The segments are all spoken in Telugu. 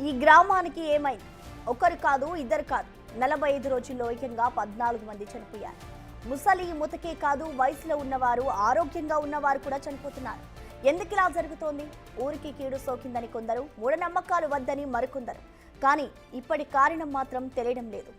ఈ గ్రామానికి ఏమైంది? ఒకరు కాదు, ఇద్దరు కాదు, 45 రోజుల్లో ఏకంగా 14 మంది చనిపోయారు. ముసలి ముతకే కాదు, వయసులో ఉన్నవారు, ఆరోగ్యంగా ఉన్నవారు కూడా చనిపోతున్నారు. ఎందుకు ఇలా జరుగుతోంది? ఊరికి కీడు సోకిందని కొందరు, మూఢనమ్మకాలు వద్దని మరికొందరు. కానీ ఇప్పటి కారణం మాత్రం తెలియడం లేదు.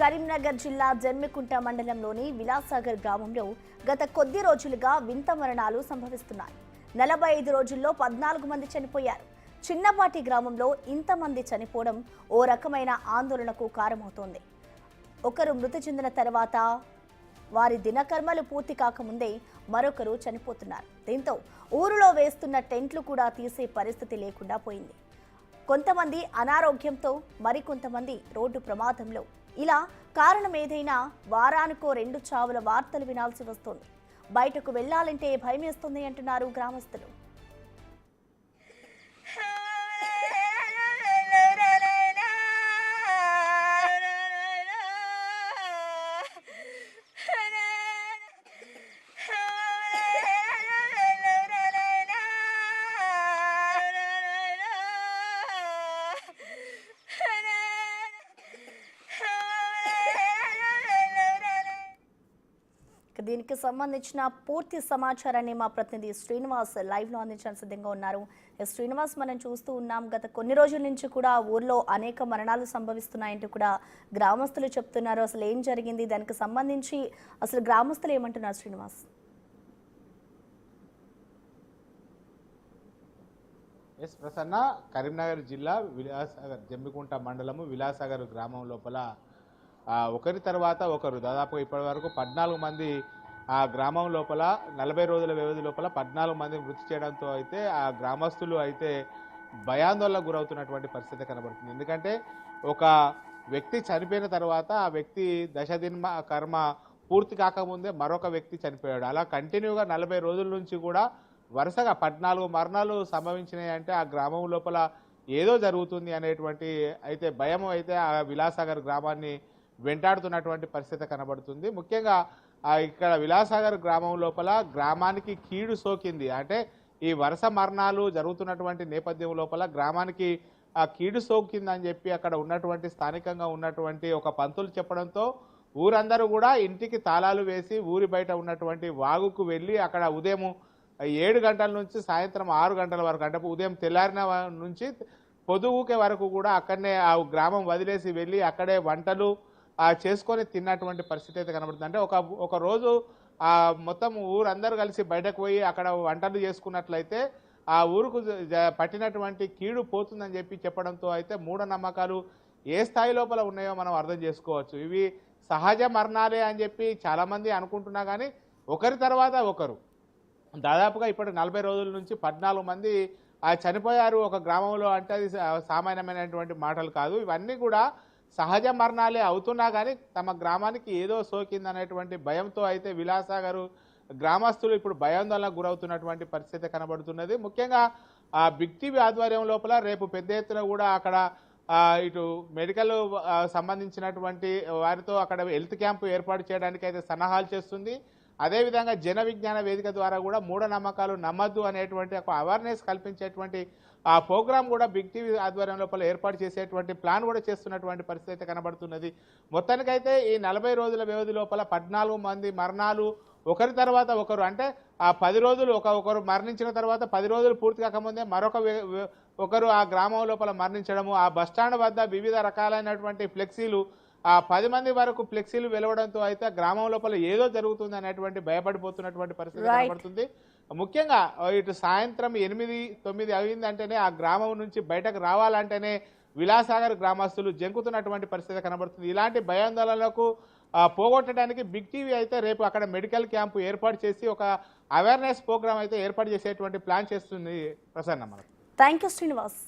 కరీంనగర్ జిల్లా జమ్మికుంట మండలంలోని విలాసాగర్ గ్రామంలో గత కొద్ది రోజులుగా వింత మరణాలు సంభవిస్తున్నాయి. 45 రోజుల్లో 14 మంది చనిపోయారు. చిన్నపాటి గ్రామంలో ఇంతమంది చనిపోవడం ఓ రకమైన ఆందోళనకు కారణమవుతోంది. ఒకరు మృతి చెందిన తర్వాత వారి దినకర్మలు పూర్తి కాకముందే మరొకరు చనిపోతున్నారు. దీంతో ఊరిలో వేస్తున్న టెంట్లు కూడా తీసే పరిస్థితి లేకుండా పోయింది. కొంతమంది అనారోగ్యంతో, మరికొంతమంది రోడ్డు ప్రమాదంలో. ఇలా కారణం ఏదైనా వారానికో 2 చావుల వార్తలు వినాల్సి వస్తోంది. బయటకు వెళ్లాలంటే భయమేస్తుంది అంటున్నారు గ్రామస్తులు. దీనికి సంబంధించిన పూర్తి సమాచారాన్ని మా ప్రతినిధి శ్రీనివాస్ లైవ్ లో అందించడానికి సిద్ధంగా ఉన్నారు. శ్రీనివాస్, మనం చూస్తూ ఉన్నాం, గత కొన్ని రోజుల నుంచి కూడా ఊర్లో అనేక మరణాలు సంభవిస్తున్నాయంటూ కూడా గ్రామస్తులు చెప్తున్నారు. అసలు ఏం జరిగింది? దానికి సంబంధించి అసలు గ్రామస్తులు ఏమంటున్నారు శ్రీనివాస్? ఎస్ ప్రసన్న, కరీంనగర్ జిల్లా విలాసాగర్ జమ్మికుంట మండలము విలాసాగర్ గ్రామం లోపల ఒకరి తర్వాత ఒకరు దాదాపుగా ఇప్పటి వరకు 14 మంది ఆ గ్రామం లోపల 40 రోజుల వ్యవధి లోపల 14 మంది మృతి చేయడంతో అయితే ఆ గ్రామస్తులు అయితే భయాందోళనకు గురవుతున్నటువంటి పరిస్థితి కనబడుతుంది. ఎందుకంటే ఒక వ్యక్తి చనిపోయిన తర్వాత ఆ వ్యక్తి దశదిన కర్మ పూర్తి కాకముందే మరొక వ్యక్తి చనిపోయాడు. అలా కంటిన్యూగా 40 రోజుల నుంచి కూడా వరుసగా 14 మరణాలు సంభవించినాయి. అంటే ఆ గ్రామం లోపల ఏదో జరుగుతుంది అనేటువంటి అయితే భయం అయితే ఆ విలాసాగర్ గ్రామాన్ని వెంటాడుతున్నటువంటి పరిస్థితి కనబడుతుంది. ముఖ్యంగా ఇక్కడ విలాసాగర్ గ్రామం లోపల గ్రామానికి కీడు సోకింది. అంటే ఈ వరుస మరణాలు జరుగుతున్నటువంటి నేపథ్యం లోపల గ్రామానికి ఆ కీడు సోకిందని చెప్పి అక్కడ ఉన్నటువంటి స్థానికంగా ఉన్నటువంటి ఒక పంతులు చెప్పడంతో ఊరందరూ కూడా ఇంటికి తాళాలు వేసి ఊరి బయట ఉన్నటువంటి వాగుకు వెళ్ళి అక్కడ ఉదయం 7 గంటల నుంచి సాయంత్రం 6 గంటల వరకు, అంటే ఉదయం తెల్లారిన నుంచి పొదుగుకే వరకు కూడా అక్కడనే ఆ గ్రామం వదిలేసి వెళ్ళి అక్కడే వంటలు చేసుకొని తిన్నటువంటి పరిస్థితి అయితే కనబడుతుంది. అంటే ఒక రోజు మొత్తం ఊరందరూ కలిసి బయటకు పోయి అక్కడ వంటలు చేసుకున్నట్లయితే ఆ ఊరుకు పట్టినటువంటి కీడు పోతుందని చెప్పి చెప్పడంతో అయితే మూఢనమ్మకాలు ఏ స్థాయి లోపల ఉన్నాయో మనం అర్థం చేసుకోవచ్చు. ఇవి సహజ మరణాలే అని చెప్పి చాలామంది అనుకుంటున్నా కానీ ఒకరి తర్వాత ఒకరు దాదాపుగా ఇప్పటి 40 రోజుల నుంచి 14 మంది చనిపోయారు ఒక గ్రామంలో. అంటే అది సామాన్యమైనటువంటి మాటలు కాదు. ఇవన్నీ కూడా సహజ మరణాలే అవుతున్నా కానీ తమ గ్రామానికి ఏదో సోకిందనేటువంటి భయంతో అయితే విలాసాగర్ గ్రామస్తులు ఇప్పుడు భయాందోళనకు గురవుతున్నటువంటి పరిస్థితి కనబడుతున్నది. ముఖ్యంగా బిగ్ టీవీ ఆధ్వర్యం లోపల రేపు పెద్ద ఎత్తున కూడా అక్కడ ఇటు మెడికల్ సంబంధించినటువంటి వారితో అక్కడ హెల్త్ క్యాంపు ఏర్పాటు చేయడానికి అయితే సన్నాహాలు చేస్తుంది. అదేవిధంగా జన విజ్ఞాన వేదిక ద్వారా కూడా మూఢనమ్మకాలు నమ్మద్దు అనేటువంటి ఒక అవేర్నెస్ కల్పించేటువంటి ఆ ప్రోగ్రాం కూడా బిగ్ టీవీ ఆధ్వర్యం లోపల ఏర్పాటు చేసేటువంటి ప్లాన్ కూడా చేస్తున్నటువంటి పరిస్థితి అయితే కనబడుతున్నది. మొత్తానికైతే ఈ 40 రోజుల వ్యవధి లోపల 14 మంది మరణాలు ఒకరి తర్వాత ఒకరు, అంటే ఆ 10 రోజులు ఒకరు మరణించిన తర్వాత 10 రోజులు పూర్తి కాకముందే ఒకరు ఆ గ్రామం లోపల మరణించడము, ఆ బస్టాండ్ వద్ద వివిధ రకాలైనటువంటి ఫ్లెక్సీలు 10 మంది వరకు ఫ్లెక్సీలు వెలవడంతో అయితే గ్రామం లోపల ఏదో జరుగుతుంది అనేటువంటి భయపడిపోతున్నటువంటి పరిస్థితి కనబడుతుంది. ముఖ్యంగా ఇటు సాయంత్రం 8-9 అయిందంటేనే ఆ గ్రామం నుంచి బయటకు రావాలంటేనే విలాసాగర్ గ్రామస్తులు జంకుతున్నటువంటి పరిస్థితి కనబడుతుంది. ఇలాంటి భయాందోళనలకు పోగొట్టడానికి బిగ్ టీవీ అయితే రేపు అక్కడ మెడికల్ క్యాంపు ఏర్పాటు చేసి ఒక అవేర్నెస్ ప్రోగ్రామ్ అయితే ఏర్పాటు చేసేటువంటి ప్లాన్ చేస్తుంది. ప్రసన్న, మనకు థ్యాంక్ యూ శ్రీనివాస్.